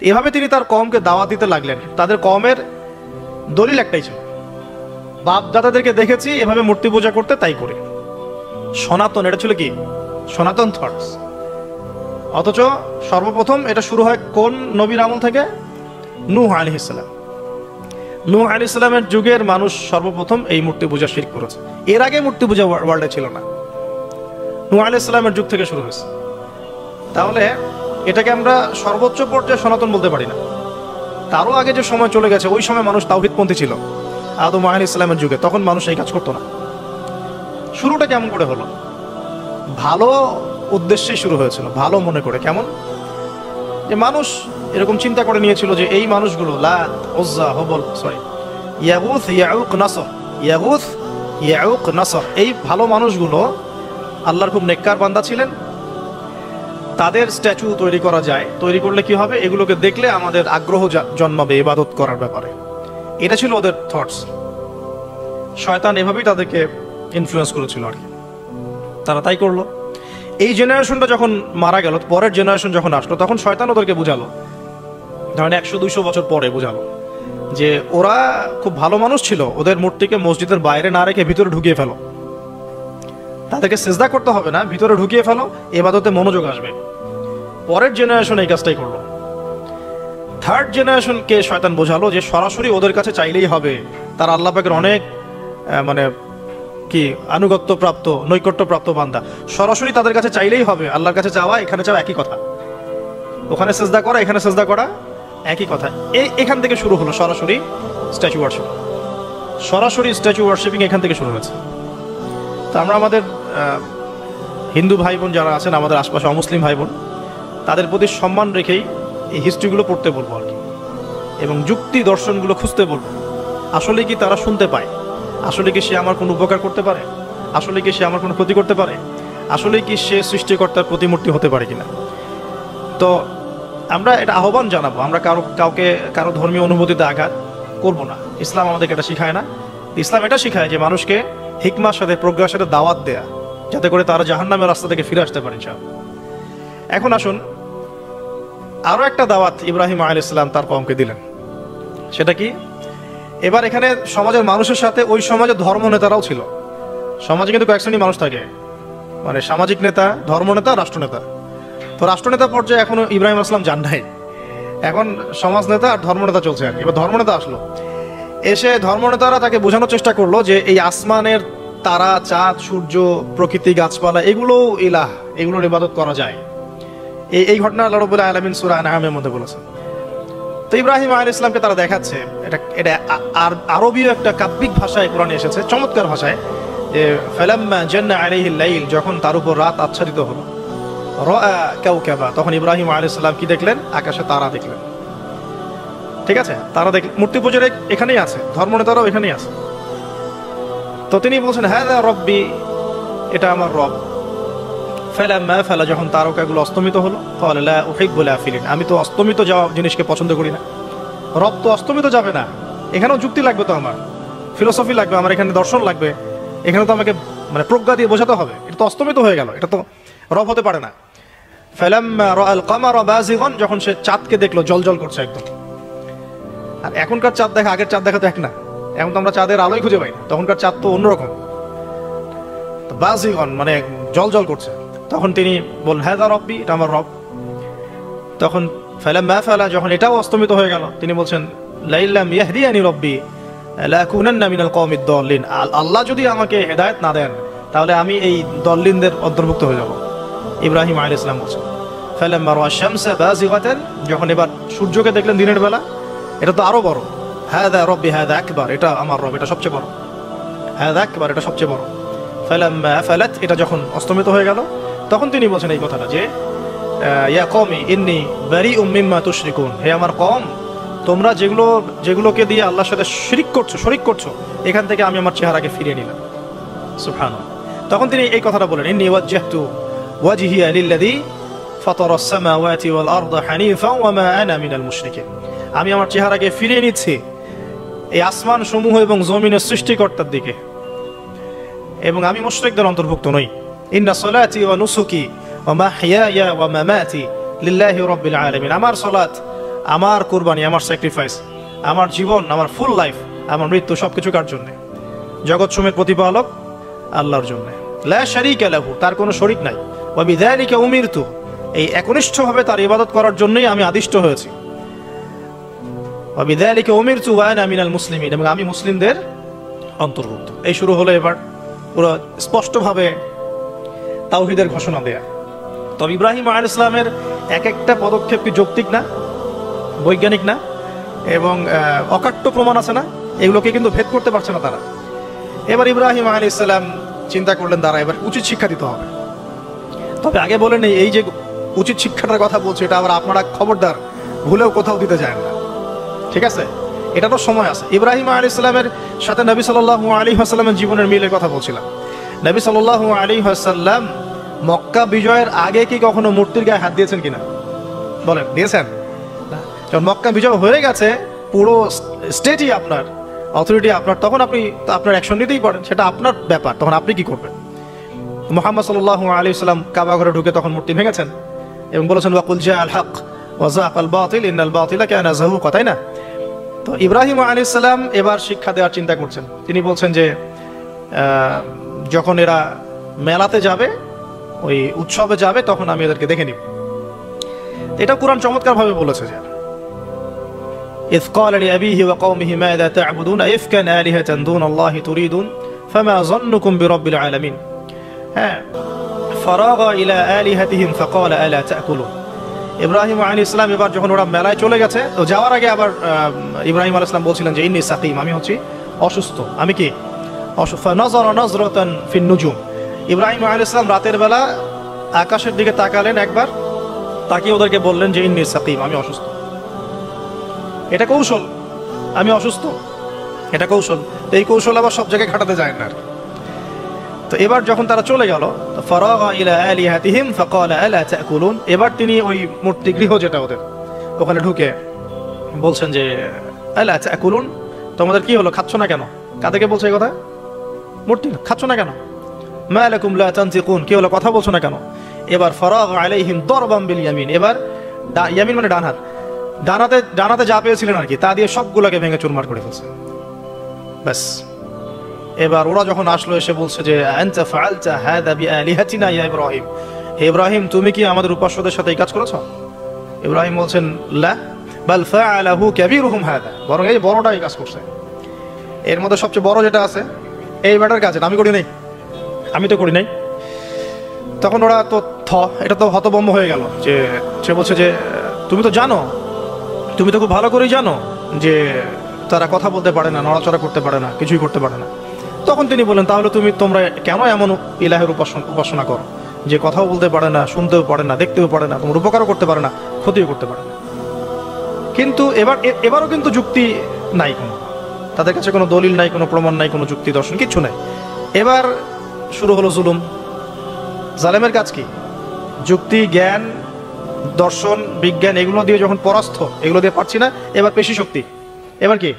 এভাবে তিনি তার কওমকে দাওয়াত দিতে লাগলেন। তাদের কওমের দলিল একটাই ছিল, বাপ দাদাদেরকে দেখেছি এভাবে মূর্তি পূজা করতে, তাই করে। সনাতন, এটা ছিল কি সনাতন থটস। অথচ সর্বপ্রথম এটা শুরু হয় কোন নবীর আমল থেকে? নূহ আলাইহিস সালাম। নূহ আলাইহিস সালামের যুগের মানুষ সর্বপ্রথম এই মূর্তি পূজা শিরক করেছে। এর আগে মূর্তি পূজা ওয়ার্ল্ডে ছিল না, নূহ আলাইহিস সালামের যুগ থেকে শুরু হয়েছে। তাহলে এটাকে আমরা সর্বোচ্চ পর্যায়ে সনাতন বলতে পারি না। তারও আগে যে সময় চলে গেছে, ওই সময় মানুষ তাওহীদপন্থী ছিল আদম আলাইহিস সালামের যুগে, তখন মানুষ এই কাজ করতো না। শুরুটা কেমন করে হলো? ভালো উদ্দেশ্যে শুরু হয়েছিল, ভালো মনে করে। কেমন? যে মানুষ এরকম চিন্তা করে নিয়েছিল যে এই মানুষগুলো লাত, উজ্জা, হুবল, ইয়াগুথ, ইয়াউক, নাসর, ইয়াগুথ, ইয়াউক, নাসর, এই ভালো মানুষগুলো আল্লাহর খুব নেককার বান্দা ছিলেন। তাদের স্ট্যাচু তৈরি করা যায়, তৈরি করলে কি হবে? এগুলোকে দেখলে আমাদের আগ্রহ জন্মাবে ইবাদত করার ব্যাপারে। এটা ছিল ওদের থটস। শয়তান এভাবেই তাদেরকে ইনফ্লুয়েন্স করেছিল আর কি। তারা তাই করলো। এই জেনারেশনটা যখন মারা গেল, পরের জেনারেশন যখন আসলো, তখন শয়তান ওদেরকে বুঝালো, ধরেন 100-200 বছর পরে বুঝালো যে ওরা খুব ভালো মানুষ ছিল, ওদের মূর্তিকে মসজিদের বাইরে না রেখে ভিতরে ঢুকিয়ে ফেলো, তাদেরকে সিজদা করতে হবে না, ভিতরে ঢুকিয়ে ফেলো, ইবাদতে মনোযোগ আসবে। পরের জেনারেশন এই কাজটাই করলো। থার্ড জেনারেশনকে শয়তান বোঝালো যে সরাসরি ওদের কাছে চাইলেই হবে, তারা আল্লাহ পাকের অনেক মানে কি আনুগত্য প্রাপ্ত, নৈকট্য প্রাপ্ত বান্দা, সরাসরি তাদের কাছে চাইলেই হবে। আল্লাহর কাছে চাওয়া এখানে চাওয়া একই কথা, ওখানে সিজদা করা এখানে সিজদা করা একই কথা। এখান থেকে শুরু হলো সরাসরি স্ট্যাচু ওয়ার্শিপ। সরাসরি স্ট্যাচু ওয়ার্শিপিং এখান থেকে শুরু হয়েছে। তো আমরা আমাদের হিন্দু ভাই বোন যারা আছেন, আমাদের আশপাশে অমুসলিম ভাই বোন, তাদের প্রতি সম্মান রেখেই এই হিস্ট্রিগুলো পড়তে বলবো আর কি, এবং যুক্তি দর্শনগুলো খুঁজতে বলবো। আসলে কি তারা শুনতে পায়? আসলে কি সে আমার কোনো উপকার করতে পারে? আসলে কি সে আমার কোনো ক্ষতি করতে পারে? আসলে কি সে সৃষ্টিকর্তার প্রতিমূর্তি হতে পারে কিনা? তো আমরা এটা আহ্বান জানাবো, আমরা কারো ধর্মীয় অনুভূতিতে আঘাত করব না। ইসলাম আমাদেরকে এটা শিখায় না। ইসলাম এটা শিখায় যে মানুষকে হিকমার সাথে, প্রজ্ঞার সাথে দাওয়াত দেয়া, যাতে করে তারা জাহান্নামের রাস্তা থেকে ফিরে আসতে পারে ইনশাআল্লাহ। এখন আসুন, আরো একটা দাওয়াত ইব্রাহিম আলাইহিস সালাম তার কওমকে দিলেন। সেটা কি? এবার এখানে সমাজের মানুষের সাথে ওই সমাজের ধর্ম নেতারাও ছিল। সমাজে কিন্তু কয়েক শ্রেণীর মানুষ থাকে, মানে সামাজিক নেতা, ধর্মনেতা, রাষ্ট্রনেতা। তো রাষ্ট্রনেতা পর্যায়ে এখনো ইব্রাহিম আসলাম যান নাই, এখন সমাজ নেতা আর ধর্মনেতা চলছে আর কি। এবার ধর্মনেতা আসলো, এসে ধর্মনেতারা তাকে বোঝানোর চেষ্টা করলো যে এই আসমানের তারা, চাঁদ, সূর্য, প্রকৃতি, গাছপালা, এগুলো ইলাহ, এগুলোর ইবাদত করা যায়। এই ঘটনা আল্লাহ রাব্বুল আলামিন সূরা আনআমের মধ্যে বলেছেন। তো ইব্রাহিম আলাইহিস সালামকে তারা দেখাচ্ছে, এটা আরবীয় একটা কাব্যিক ভাষায় কোরআনে এসেছে, চমৎকার ভাষায়, যে ফালাম্মা জান্না আলাইহিল লাইল, যখন তার উপর রাত আচ্ছাদিত হলো, রাআ কাওকাবা, তখন ইব্রাহিম আলাইহিস সালাম কি দেখলেন? আকাশে তারা দেখলেন। ঠিক আছে, তারা দেখলেন। মূর্তি পূজার এখানেই আছে, ধর্মনেতারাও এখানেই আছে। তো তিনি বলছেন হাযা রব্বি, এটা আমার রব। ফালাম্মা ফালা, যখন তারকাগুলো অস্তমিত হলো, ক্বালা লা উহিব্বুল আফিলিন, আমি তো অস্তমিত যাওয়া জিনিসকে পছন্দ করি না। রব তো অস্তমিত যাবে না, এখানেও যুক্তি লাগবে, তো আমার ফিলোসফি লাগবে, আমার এখানে দর্শন লাগবে, এখানে তো আমাকে মানে প্রজ্ঞা দিয়ে বোঝাতে হবে। এটা তো অস্তমিত হয়ে গেল, এটা তো রব হতে পারে না। ফালাম্মা রাআল কামারা বাযিগান, যখন সে চাঁদকে দেখলো জ্বলজ্বল করছে একদম। আর এখনকার চাঁদ দেখা আগের চাঁদ দেখা তো এক না, এখন তো আমরা চাঁদের আলোই খুঁজে পাই না, তখনকার চাঁদ তো অন্যরকম। বাযিগান মানে জ্বলজ্বল করছে। তখন তিনি বললেন হাযা রব্বি, এটা আমার রব। তখন ফালাম্মা ফালা, যখন এটাও অস্তমিত হয়ে গেল, তিনি বলছেন লাইল্লাম ইয়াহদিয়ানি রব্বি লাকুনান্না মিনাল কওমিদ দাল্লিন, আল্লাহ যদি আমাকে হেদায়েত না দেন তাহলে আমি এই দল্লিনদের অন্তর্ভুক্ত হয়ে যাব। ইব্রাহিম আলাইহিস সালাম বলছেন ফালাম্মা রাআ শামসা বাযিগাতান, যখন এবার সূর্যকে দেখলেন দিনের বেলা, এটা তো আরো বড়। হাযা রব্বি হাযা আকবার, এটা আমার রব, এটা সবচেয়ে বড়। হাযা আকবার, এটা সবচেয়ে বড়। ফালাম্মা ফালাত, এটা যখন অস্তমিত হয়ে গেল, তখন তিনি বলছেন এই কথাটা যে ইয়া কওমি ইন্নী বারিউম মিম্মা তুশরিকুন, হে আমার কওম, তোমরা যেগুলোকে দিয়ে আল্লাহর সাথে শরীক করছো, এখান থেকে আমি আমার চেহারাকে ফিরিয়ে নিলাম। সুবহানাল্লাহ। তখন তিনি এই কথাটা বলেন ইন্নী ওয়াজ্জাহতু ওয়াজহিয়া লিল্লাযী ফাতারাস সামাওয়াতি ওয়াল আরদা হানিফান ওয়া মা আনা মিনাল মুশরিকিন, আমি আমার চেহারাকে ফিরিয়ে নিচ্ছি এই আসমান সমূহ এবং জমিনের সৃষ্টিকর্তার দিকে, এবং আমি মুশরিকদের অন্তর্ভুক্ত নই। ইন্না সলাতি ওয়া নুসুকি ওয়া মাহইয়ায়া ওয়া মামাতি লিল্লাহি রাব্বিল আলামিন, আমার সালাত আমার কোরবানি, আমার স্যাক্রিফাইস, আমার জীবন, আমার ফুল লাইফ, আমার মৃত্যু সবকিছু কার জন্যে? জগৎ সমূহের প্রতিপালক আল্লাহর জন্য। লা শারীকা লাহু, তার কোনো শরীক নাই। ওয়া বিযালিকা উমিরতু, এই একনিষ্ঠভাবে তার ইবাদত করার জন্যই আমি আদিষ্ট হয়েছি। ওয়া বিযালিকা উমিরতু ওয়া আনা মিনাল মুসলিমিন, এবং আমি মুসলিমদের অন্তর্ভুক্ত। এই শুরু হলো এবার পুরো স্পষ্টভাবে তাওহীদের ঘোষণা দেয়া। তবে ইব্রাহিম আলাইহিস সালামের এক একটা পদক্ষেপ কি যৌক্তিক না, বৈজ্ঞানিক না, এবং অকাট্য প্রমাণ আছে না, এগুলোকে কিন্তু ভেদ করতে পারছে না তারা। এবার ইব্রাহিম আলাইহিস সালাম চিন্তা করলেন তারা এবার উচিত শিক্ষা দিতে হবে। তবে আগে বলে নেই, এই যে উচিত শিক্ষাটার কথা বলছে, এটা আবার আপনারা খবরদার ভুলেও কোথাও দিতে যায় না, ঠিক আছে? এটা তো সময় আছে। ইব্রাহিম আলাইহিস সালামের সাথে নবী সাল্লাল্লাহু আলাইহি ওয়াসাল্লামের জীবনের মিলের কথা বলছিলাম। নবী সাল্লাল্লাহু আলাইহি ওয়াসাল্লাম মক্কা বিজয়ের আগে কি কখনো মূর্তির গায়ে হাত দিয়েছেন কিনা? বলেন, দিয়েছেন? যখন মক্কা বিজয় হয়ে গেছে, পুরো স্টেটই আপনার, অথরিটি আপনার, তখন আপনি আপনার অ্যাকশন নিতেই পারেন, সেটা আপনার ব্যাপার। তখন আপনি কি করবেন? মুহাম্মদ সাল্লাল্লাহু আলাইহি ওয়াসাল্লাম কাবা ঘরে ঢুকে তখন মূর্তি ভেঙেছেন এবং বলেছেন ওয়াকুল জাআল হক ওয়া যাকাল বাতিল ইন্নাল বাতিলা কানা যাহুকা, তাই না? তো ইব্রাহিম আলাইহিস সালাম এবার শিক্ষা দেওয়ার চিন্তা করছেন। তিনি বলছেন যে যখন এরা মেলাতে যাবে, ওই উৎসবে যাবে, তখন আমি এদেরকে দেখে নিব। এটা কুরআন চমৎকার ভাবে বলেছে যে إذ قال لأبيه وقومه ماذا تعبدون أئفكا آلهة دون الله تريدون فما ظنكم برب العالمين فراغ إلى آلهتهم فقال ألا تأكلون। ইব্রাহিম আলাইহিস সালাম এবার যখন ওরা মেলায় চলে গেছে, তো যাওয়ার আগে আবার ইব্রাহিম আলাইহিস সালাম বলছিলেন যে ইন্নী সাকিম, আমি হচ্ছি অসুস্থ। আমি কি অসুস্থ? নাযারা নাযরাতান ফিন নুজুম, ইব্রাহিম আলাইহিস সালাম রাতের বেলা আকাশের দিকে তাকালেন একবার, তাকিয়ে ওদেরকে বললেন যে ইন্নী সাকিম, আমি অসুস্থ। এটা কৌশল, আমি অসুস্থ, এটা কৌশল। তো এই কৌশল আবার সব জায়গায় খাটাতে যায় না। তো এবার যখন তারা চলে গেল, ফারাগা ইলা আলিহাতিহিম ফাকালা আলা তাকুলুন, এবার তিনি ওই মূর্তি গৃহ যেটা ওদের, ওখানে ঢুকে বলছেন যে আলা তাকুলুন, তোমাদের কি হলো, খাচ্ছ না কেন? কাদেরকে বলছে এই কথা? মূর্তি, খাচ্ছ না কেন? মা লাকুম লা তানতিকুন, কি হলো, কথা বলছো না কেন? এবার ফারাগা আলাইহিম দারবাম বিল ইয়ামিন, এবার ইয়ামিন মানে ডান হাত, ডানাতে যা পেয়েছিলেন আর কি, তা দিয়ে সবগুলোকে ভেঙে চুরমার করে ফেলছে। ব্যাস, এবার ওরা যখন আসলো এসে বলছে যে আনতা ফাআলতা হাযা বিআলিহাতিনা ইয়া ইব্রাহিম, হে ইব্রাহিম, তুমি কি আমাদের উপাস্যদের সাথে এই কাজ করেছো? ইব্রাহিম বলছেন লা বাল ফাআলাহু কাবীরুহুম হাযা, বরং এই বড়টা এই কাজ করছে। এর মধ্যে সবচেয়ে বড় যেটা আছে এই ব্যাটার কাজ, আমি করি নাই, আমি তো করি নাই। তখন ওরা তো এটা তো হতভম্ব হয়ে গেল, যে সে বলছে যে তুমি তো জানো, তুমি তো খুব ভালো করেই জানো যে তারা কথা বলতে পারে না, নড়াচড়া করতে পারে না, কিছুই করতে পারে না। তখন তিনি বলেন, তাহলে তোমরা কেন এমন ইলাহের উপাসনা করো যে কথাও বলতে পারে না, শুনতেও পারে না, দেখতেও পারে না, তোমার উপকারও করতে পারে না, ক্ষতিও করতে পারে না? কিন্তু এবারও কিন্তু যুক্তি নাই, কোনো তাদের কাছে কোনো দলিল নাই, কোনো প্রমাণ নাই, কোনো যুক্তি দর্শন কিচ্ছু নাই। এবার শুরু হলো জুলুম। জালেমের কাজ কি? যুক্তি, জ্ঞান, দর্শন, বিজ্ঞান এগুলো দিয়ে যখন পরাস্ত, এগুলো দিয়ে পারছি না, এবার পেশি শক্তি, এবার কি